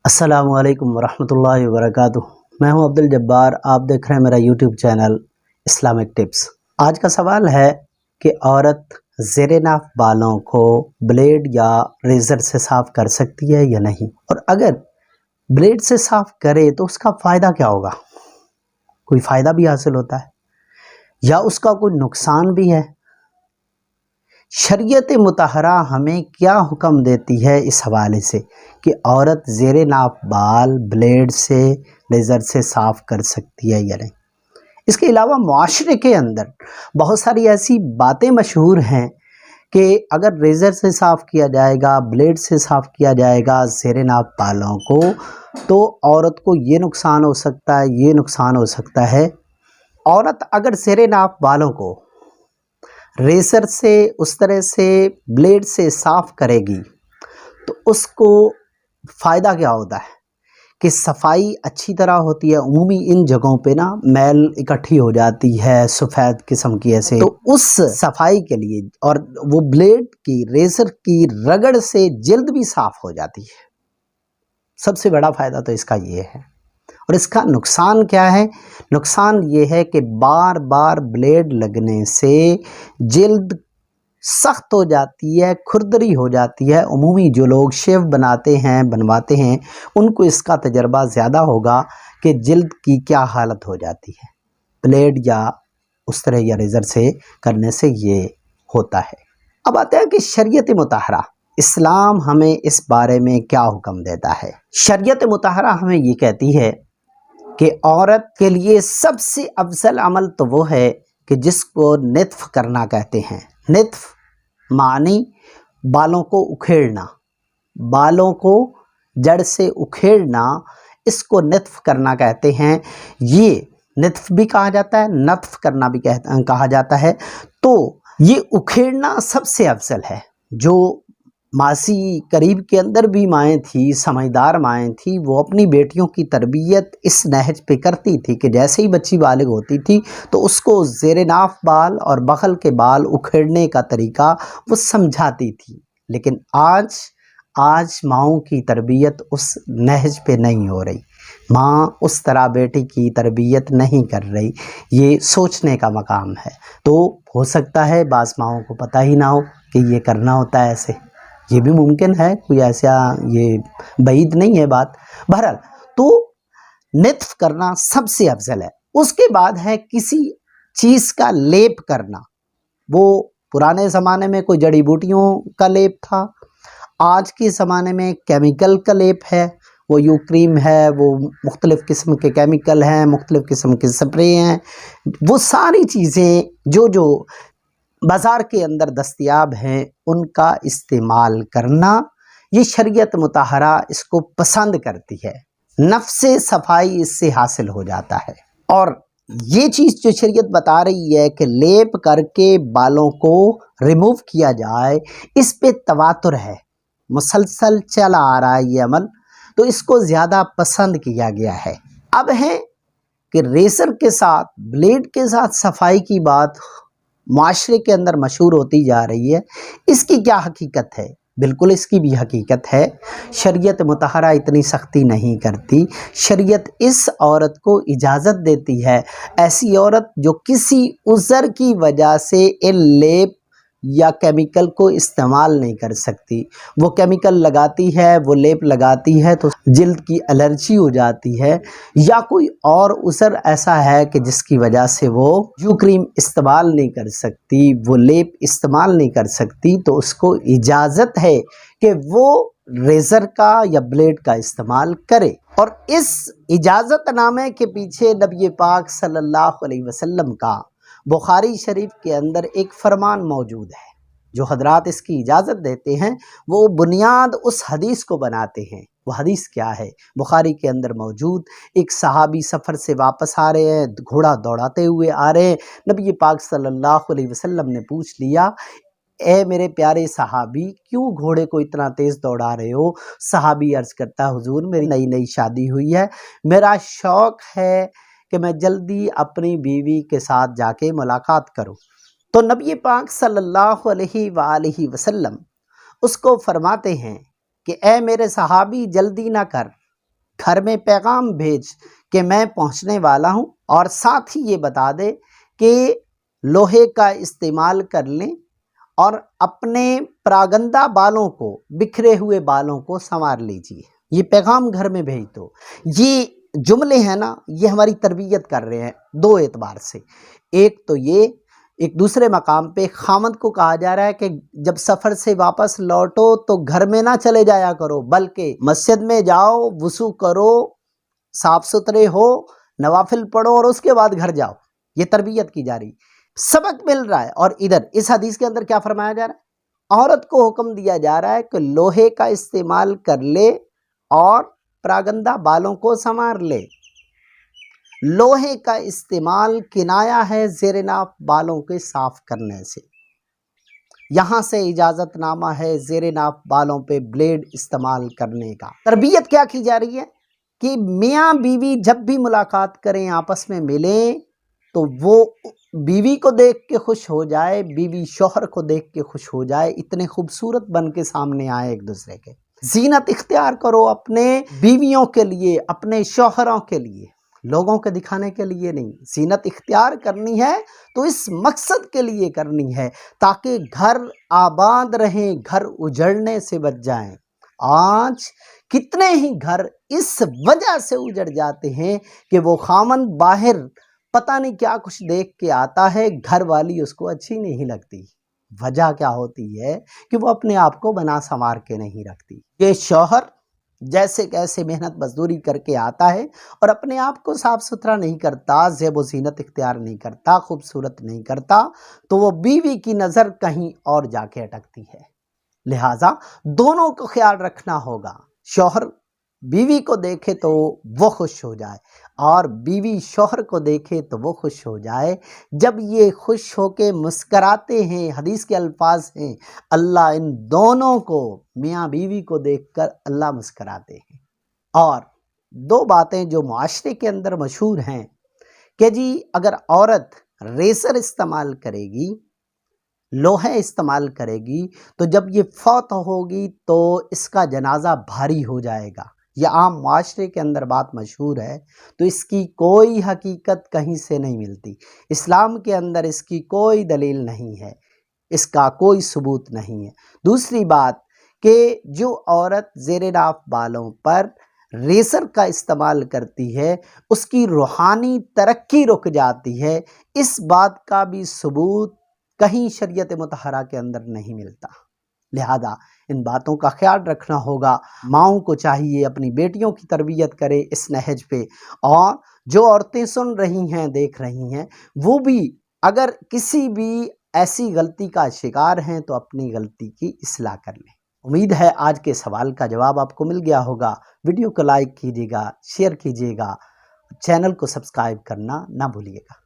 السلام علیکم ورحمۃ اللہ وبرکاتہ۔ میں ہوں عبد الجبار، آپ دیکھ رہے ہیں میرا یوٹیوب چینل اسلامک ٹپس۔ آج کا سوال ہے کہ عورت زیر ناف بالوں کو بلیڈ یا ریزر سے صاف کر سکتی ہے یا نہیں، اور اگر بلیڈ سے صاف کرے تو اس کا فائدہ کیا ہوگا؟ کوئی فائدہ بھی حاصل ہوتا ہے یا اس کا کوئی نقصان بھی ہے؟ شریعت مطہرہ ہمیں کیا حکم دیتی ہے اس حوالے سے کہ عورت زیر ناف بال بلیڈ سے لیزر سے صاف کر سکتی ہے یا نہیں؟ اس کے علاوہ معاشرے کے اندر بہت ساری ایسی باتیں مشہور ہیں کہ اگر ریزر سے صاف کیا جائے گا، بلیڈ سے صاف کیا جائے گا زیر ناف بالوں کو، تو عورت کو یہ نقصان ہو سکتا ہے، یہ نقصان ہو سکتا ہے۔ عورت اگر زیر ناف بالوں کو ریزر سے اس طرح سے بلیڈ سے صاف کرے گی تو اس کو فائدہ کیا ہوتا ہے کہ صفائی اچھی طرح ہوتی ہے۔ عمومی ان جگہوں پہ نا میل اکٹھی ہو جاتی ہے سفید قسم کی، ایسے تو اس صفائی کے لیے، اور وہ بلیڈ کی ریزر کی رگڑ سے جلد بھی صاف ہو جاتی ہے۔ سب سے بڑا فائدہ تو اس کا یہ ہے۔ اور اس کا نقصان کیا ہے؟ نقصان یہ ہے کہ بار بار بلیڈ لگنے سے جلد سخت ہو جاتی ہے، کھردری ہو جاتی ہے۔ عمومی جو لوگ شیو بنواتے ہیں ان کو اس کا تجربہ زیادہ ہوگا کہ جلد کی کیا حالت ہو جاتی ہے بلیڈ یا اس طرح یا ریزر سے کرنے سے یہ ہوتا ہے۔ اب آتے ہیں کہ شریعت مطہرہ اسلام ہمیں اس بارے میں کیا حکم دیتا ہے۔ شریعت مطہرہ ہمیں یہ کہتی ہے کہ عورت کے لیے سب سے افضل عمل تو وہ ہے کہ جس کو نتف کرنا کہتے ہیں۔ نتف معنی بالوں کو اکھیڑنا، بالوں کو جڑ سے اکھیڑنا، اس کو نتف کرنا کہتے ہیں۔ یہ نتف بھی کہا جاتا ہے، نتف کرنا بھی کہا جاتا ہے۔ تو یہ اکھیڑنا سب سے افضل ہے۔ جو ماضی قریب کے اندر بھی مائیں تھیں، سمجھدار مائیں تھیں، وہ اپنی بیٹیوں کی تربیت اس نہج پہ کرتی تھی کہ جیسے ہی بچی بالغ ہوتی تھی تو اس کو زیر ناف بال اور بغل کے بال اکھیڑنے کا طریقہ وہ سمجھاتی تھی۔ لیکن آج ماؤں کی تربیت اس نہج پہ نہیں ہو رہی۔ ماں اس طرح بیٹی کی تربیت نہیں کر رہی۔ یہ سوچنے کا مقام ہے۔ تو ہو سکتا ہے بعض ماؤں کو پتہ ہی نہ ہو کہ یہ کرنا ہوتا ہے ایسے، یہ بھی ممکن ہے، کوئی ایسا یہ بعید نہیں ہے بات۔ بہرحال تو نتف کرنا سب سے افضل ہے۔ اس کے بعد ہے کسی چیز کا لیپ کرنا۔ وہ پرانے زمانے میں کوئی جڑی بوٹیوں کا لیپ تھا، آج کے زمانے میں کیمیکل کا لیپ ہے۔ وہ یو کریم ہے، وہ مختلف قسم کے کیمیکل ہیں، مختلف قسم کے سپرے ہیں، وہ ساری چیزیں جو بازار کے اندر دستیاب ہیں ان کا استعمال کرنا، یہ شریعت مطہرہ اس کو پسند کرتی ہے۔ نفس صفائی اس سے حاصل ہو جاتا ہے۔ اور یہ چیز جو شریعت بتا رہی ہے کہ لیپ کر کے بالوں کو ریموو کیا جائے، اس پہ تواتر ہے، مسلسل چلا آ رہا ہے یہ عمل، تو اس کو زیادہ پسند کیا گیا ہے۔ اب ہے کہ ریزر کے ساتھ بلیڈ کے ساتھ صفائی کی بات معاشرے کے اندر مشہور ہوتی جا رہی ہے۔ اس کی کیا حقیقت ہے؟ بالکل اس کی بھی حقیقت ہے۔ شریعت مطہرہ اتنی سختی نہیں کرتی۔ شریعت اس عورت کو اجازت دیتی ہے، ایسی عورت جو کسی عذر کی وجہ سے ان لیپ یا کیمیکل کو استعمال نہیں کر سکتی، وہ کیمیکل لگاتی ہے، وہ لیپ لگاتی ہے تو جلد کی الرجی ہو جاتی ہے، یا کوئی اور عذر ایسا ہے کہ جس کی وجہ سے وہ یو کریم استعمال نہیں کر سکتی، وہ لیپ استعمال نہیں کر سکتی، تو اس کو اجازت ہے کہ وہ ریزر کا یا بلیڈ کا استعمال کرے۔ اور اس اجازت نامے کے پیچھے نبی پاک صلی اللہ علیہ وسلم کا بخاری شریف کے اندر ایک فرمان موجود ہے۔ جو حضرات اس کی اجازت دیتے ہیں وہ بنیاد اس حدیث کو بناتے ہیں۔ وہ حدیث کیا ہے؟ بخاری کے اندر موجود، ایک صحابی سفر سے واپس آ رہے ہیں، گھوڑا دوڑاتے ہوئے آ رہے ہیں، نبی پاک صلی اللہ علیہ وسلم نے پوچھ لیا، اے میرے پیارے صحابی، کیوں گھوڑے کو اتنا تیز دوڑا رہے ہو؟ صحابی عرض کرتا، حضور میری نئی شادی ہوئی ہے، میرا شوق ہے کہ میں جلدی اپنی بیوی کے ساتھ جا کے ملاقات کروں۔ تو نبی پاک صلی اللہ علیہ وآلہ وسلم اس کو فرماتے ہیں کہ اے میرے صحابی، جلدی نہ کر، گھر میں پیغام بھیج کہ میں پہنچنے والا ہوں، اور ساتھ ہی یہ بتا دے کہ لوہے کا استعمال کر لیں اور اپنے پراگندہ بالوں کو، بکھرے ہوئے بالوں کو سنوار لیجیے۔ یہ پیغام گھر میں بھیج دو۔ یہ جملے ہیں نا، یہ ہماری تربیت کر رہے ہیں دو اعتبار سے۔ ایک تو یہ، ایک دوسرے مقام پہ خامند کو کہا جا رہا ہے کہ جب سفر سے واپس لوٹو تو گھر میں نہ چلے جایا کرو، بلکہ مسجد میں جاؤ، وضو کرو، صاف ستھرے ہو، نوافل پڑھو اور اس کے بعد گھر جاؤ۔ یہ تربیت کی جا رہی، سبق مل رہا ہے۔ اور ادھر اس حدیث کے اندر کیا فرمایا جا رہا ہے؟ عورت کو حکم دیا جا رہا ہے کہ لوہے کا استعمال کر لے اور پراگندہ بالوں کو سنوار لے۔ لوہے کا استعمال کنایا ہے زیر ناف بالوں کے صاف کرنے سے۔ یہاں سے اجازت نامہ ہے زیر ناف بالوں پہ بلیڈ استعمال کرنے کا۔ تربیت کیا کی جا رہی ہے کہ میاں بیوی جب بھی ملاقات کریں، آپس میں ملیں، تو وہ بیوی کو دیکھ کے خوش ہو جائے، بیوی شوہر کو دیکھ کے خوش ہو جائے، اتنے خوبصورت بن کے سامنے آئے ایک دوسرے کے۔ زینت اختیار کرو اپنے بیویوں کے لیے، اپنے شوہروں کے لیے، لوگوں کے دکھانے کے لیے نہیں۔ زینت اختیار کرنی ہے تو اس مقصد کے لیے کرنی ہے تاکہ گھر آباد رہیں، گھر اجڑنے سے بچ جائیں۔ آج کتنے ہی گھر اس وجہ سے اجڑ جاتے ہیں کہ وہ خامند باہر پتہ نہیں کیا کچھ دیکھ کے آتا ہے، گھر والی اس کو اچھی نہیں لگتی۔ وجہ کیا ہوتی ہے کہ وہ اپنے آپ کو بنا سنوار کے نہیں رکھتی۔ یہ شوہر جیسے کیسے محنت مزدوری کر کے آتا ہے اور اپنے آپ کو صاف ستھرا نہیں کرتا، زیب و زینت اختیار نہیں کرتا، خوبصورت نہیں کرتا، تو وہ بیوی کی نظر کہیں اور جا کے اٹکتی ہے۔ لہٰذا دونوں کو خیال رکھنا ہوگا۔ شوہر بیوی کو دیکھے تو وہ خوش ہو جائے اور بیوی شوہر کو دیکھے تو وہ خوش ہو جائے۔ جب یہ خوش ہو کے مسکراتے ہیں، حدیث کے الفاظ ہیں، اللہ ان دونوں کو، میاں بیوی کو دیکھ کر اللہ مسکراتے ہیں۔ اور دو باتیں جو معاشرے کے اندر مشہور ہیں کہ جی اگر عورت ریسر استعمال کرے گی، لوہے استعمال کرے گی، تو جب یہ فوت ہوگی تو اس کا جنازہ بھاری ہو جائے گا۔ یہ عام معاشرے کے اندر بات مشہور ہے، تو اس کی کوئی حقیقت کہیں سے نہیں ملتی۔ اسلام کے اندر اس کی کوئی دلیل نہیں ہے، اس کا کوئی ثبوت نہیں ہے۔ دوسری بات کہ جو عورت زیر ناف بالوں پر ریسر کا استعمال کرتی ہے، اس کی روحانی ترقی رک جاتی ہے، اس بات کا بھی ثبوت کہیں شریعت مطہرہ کے اندر نہیں ملتا۔ لہذا ان باتوں کا خیال رکھنا ہوگا۔ ماؤں کو چاہیے اپنی بیٹیوں کی تربیت کرے اس نہج پہ، اور جو عورتیں سن رہی ہیں، دیکھ رہی ہیں، وہ بھی اگر کسی بھی ایسی غلطی کا شکار ہیں تو اپنی غلطی کی اصلاح کر لیں۔ امید ہے آج کے سوال کا جواب آپ کو مل گیا ہوگا۔ ویڈیو کو لائک کیجیے گا، شیئر کیجیے گا، چینل کو سبسکرائب کرنا نہ بھولیے گا۔